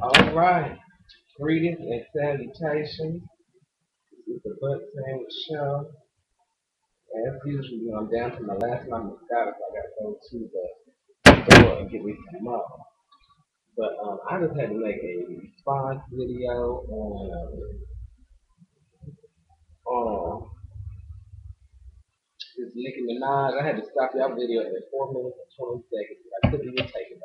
All right. Greetings and salutations. This is the Butt Sandwich Show. As usual, I'm down to my last line of status. I got to go to the store and get me some more. But I just had to make a response video on this Nicki Minaj. I had to stop y'all video at 4 minutes and 20 seconds. I couldn't even take it.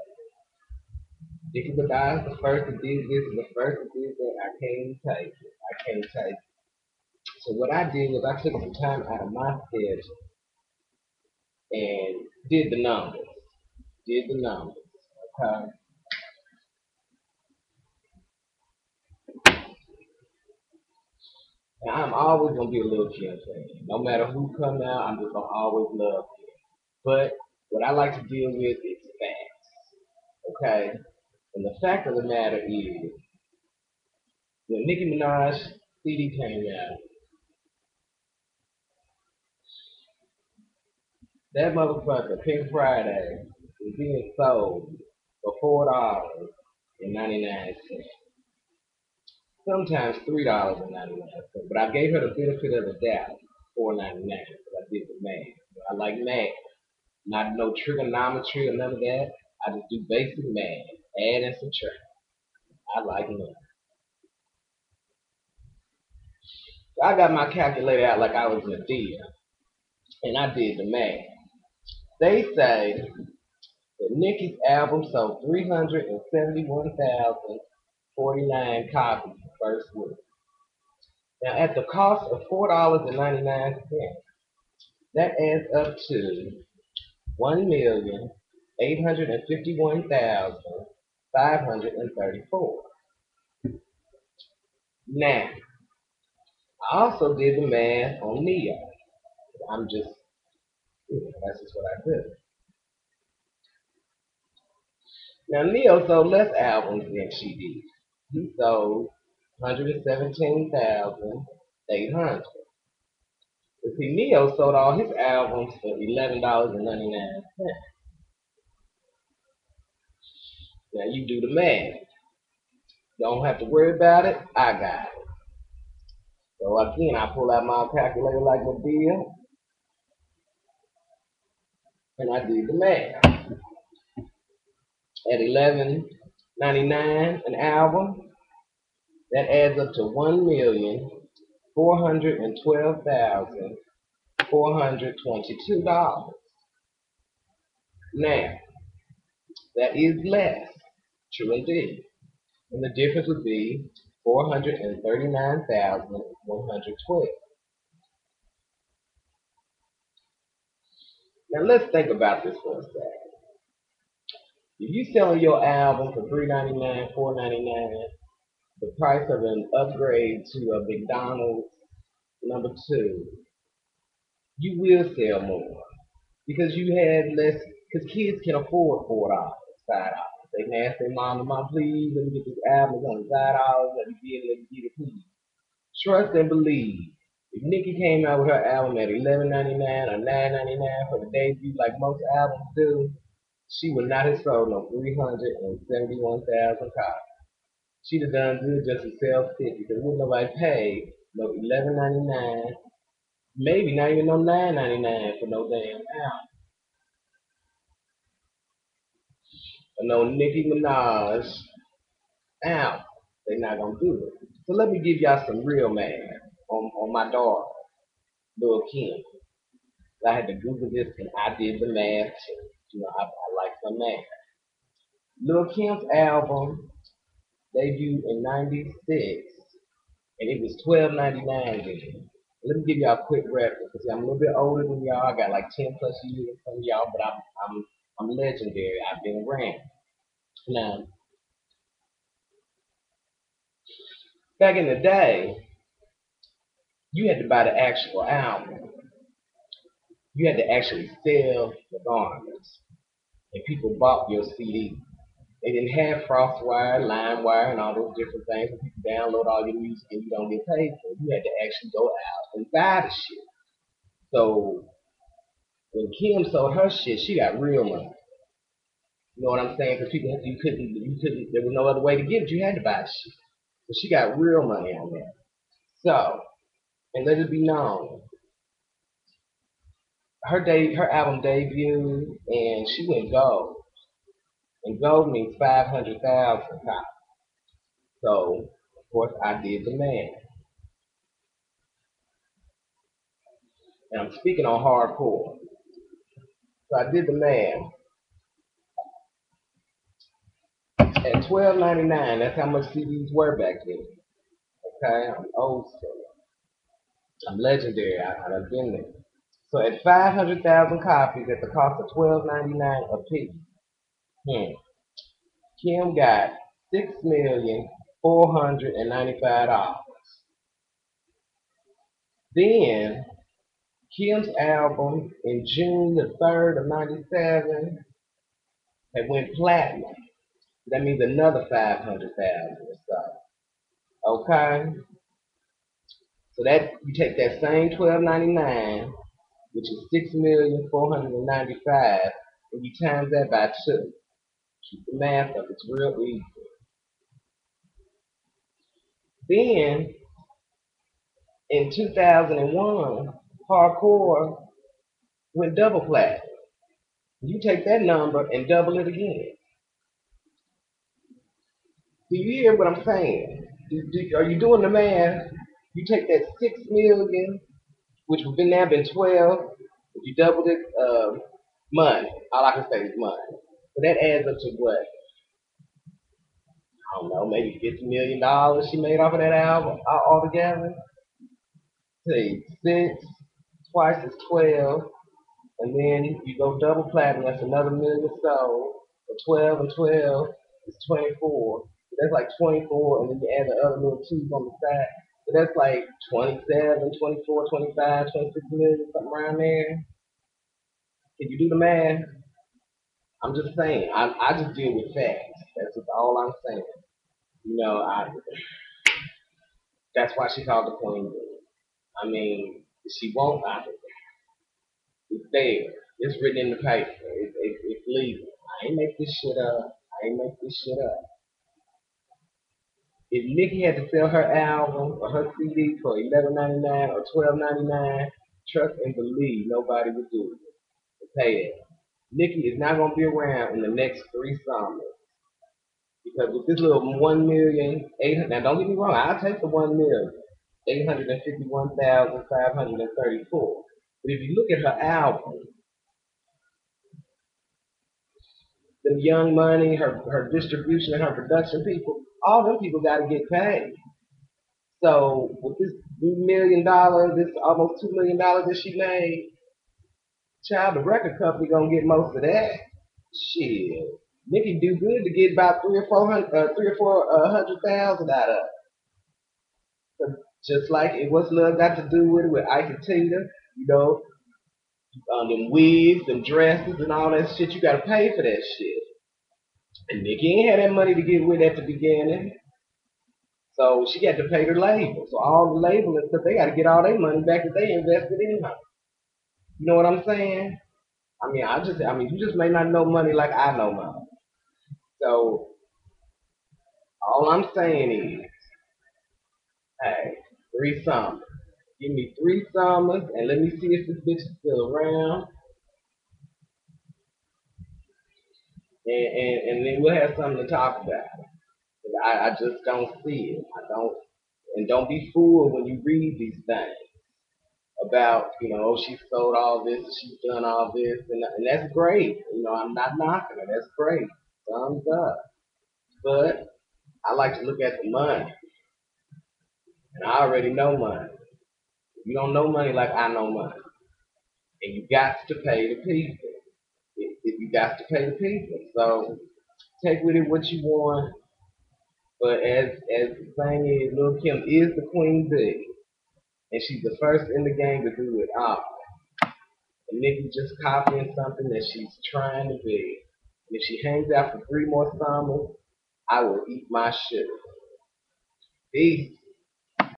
Nicki Minaj is the first to do this, and the first to do that. I can't even take it. I can't take it. So what I did was I took some time out of my schedule and did the numbers. Did the numbers. Okay. And I'm always gonna be a little Kim fan. No matter who come out, I'm just gonna always love Kim. But what I like to deal with is facts. Okay. And the fact of the matter is, when Nicki Minaj CD came out, that motherfucker Pink Friday was being sold for $4.99. Sometimes $3.99. But I gave her the benefit of the doubt, $4.99, because I did the math. I like math. Not no trigonometry or none of that. I just do basic math, add and subtract. I like math. So I got my calculator out like I was Medea, and I did the math. They say that Nicki's album sold 371,049 copies the first week. Now, at the cost of $4.99, that adds up to 1,851,534. Now, I also did the math on Neo. I'm just, that's just what I do. Now, Neo sold less albums than she did. He sold 117,800. But see, Neo sold all his albums for $11.99. Now, you do the math. Don't have to worry about it. I got it. So again, I pull out my calculator like my deal, and I did the math. At $11.99 an album, that adds up to 1,412,422. Now, that is less, true indeed. And the difference would be 439,112. Now let's think about this for a second. If you selling your album for $3.99, $4.99, the price of an upgrade to a McDonald's number two, you will sell more because you had less. Because kids can afford $4, $5. They can ask their mom, please let me get this album. It's only $5. Let me get it, please. Trust and believe. If Nicki came out with her album at $11.99 or $9.99 for the debut, like most albums do, she would not have sold no 371,000 copies. She'd have done good just to sell 50 because wouldn't nobody pay no $11.99, maybe not even no $9.99 for no damn album. Or no Nicki Minaj album. They're not gonna do it. So let me give y'all some real math on my daughter, Lil Kim. I had to Google this and I did the math too. I like some math. Lil Kim's album debuted in '96 and it was $12.99 then. Let me give y'all a quick reference. See, I'm a little bit older than y'all. I got like 10 plus years from y'all, but I'm legendary. I've been around. Now, back in the day, you had to buy the actual album. You had to actually sell the garments, and people bought your CD. They didn't have FrostWire, LimeWire, and all those different things. And people download all your music and you don't get paid for it. You had to actually go out and buy the shit. So when Kim sold her shit, she got real money. You know what I'm saying? Because people, you couldn't. There was no other way to get it. You had to buy shit. So she got real money on that. So, and let it be known, her album debuted, and she went gold. And gold means 500,000 copies. So, of course, I did the math. And I'm speaking on hardcore. So I did the math. At $12.99, that's how much CDs were back then. Okay, I'm old school. I'm legendary. I've been there. So at 500,000 copies at the cost of $12.99 a piece, Kim got $6,495,000. Then Kim's album in June the 3rd of '97 had went platinum. That means another 500,000 or so. Okay, so that you take that same 12.99, which is 6,495,000, and you times that by two. Keep the math up. It's real easy. Then in 2001, hardcore went double platinum. You take that number and double it again. Do you hear what I'm saying? Are you doing the math? You take that 6 million, which would now been 12. If you doubled it, money. All I can say is money. So that adds up to what? I don't know, maybe $50 million she made off of that album altogether. See, six twice is 12, and then you go double platinum. That's another million sold. So 12 and 12 is 24. So that's like 24, and then you add the other little twos on the side. So that's like 27, 24, 25, 26 million, something around there. Can you do the math? I'm just saying. I just deal with facts. That's just all I'm saying. You know, that's why she called the queen. I mean, she won't. It's there. It's written in the paper. It's legal. I ain't make this shit up. I ain't make this shit up. If Nicki had to sell her album or her CD for $11.99 or $12.99, trust and believe nobody would do it to pay it. Nicki is not gonna be around in the next 3 summers because with this little 1,800,000. Now don't get me wrong, I'll take the 1,851,534. But if you look at her album, the Young Money, her distribution, and her production people, all them people got to get paid. So with this $1 million, this almost $2 million that she made, child, the record company gonna get most of that. Shit, Nicki do good to get about 300,000 out of it. Just like it, what's love got to do with Ike and Tina, you know, them wigs, them dresses, and all that shit. You gotta pay for that shit. And Nicki ain't had that money to get with at the beginning. So she got to pay the label. So all the label and stuff, they got to get all their money back that they invested in her. You know what I'm saying? I mean, you just may not know money like I know money. So all I'm saying is, hey, 3 summers. Give me 3 summers and let me see if this bitch is still around. And then we'll have something to talk about. I just don't see it. I don't. And don't be fooled when you read these things about, oh, she sold all this, she's done all this, and that's great. I'm not knocking her. That's great. Thumbs up. But I like to look at the money, and I already know money. If you don't know money like I know money, and you got to pay the people. If you got to pay the people, so take with it what you want. But as the thing is, Lil Kim is the queen bee, and she's the first in the game to do it all. And Nicki just copying something that she's trying to be. And if she hangs out for 3 more summers, I will eat my shit. Peace.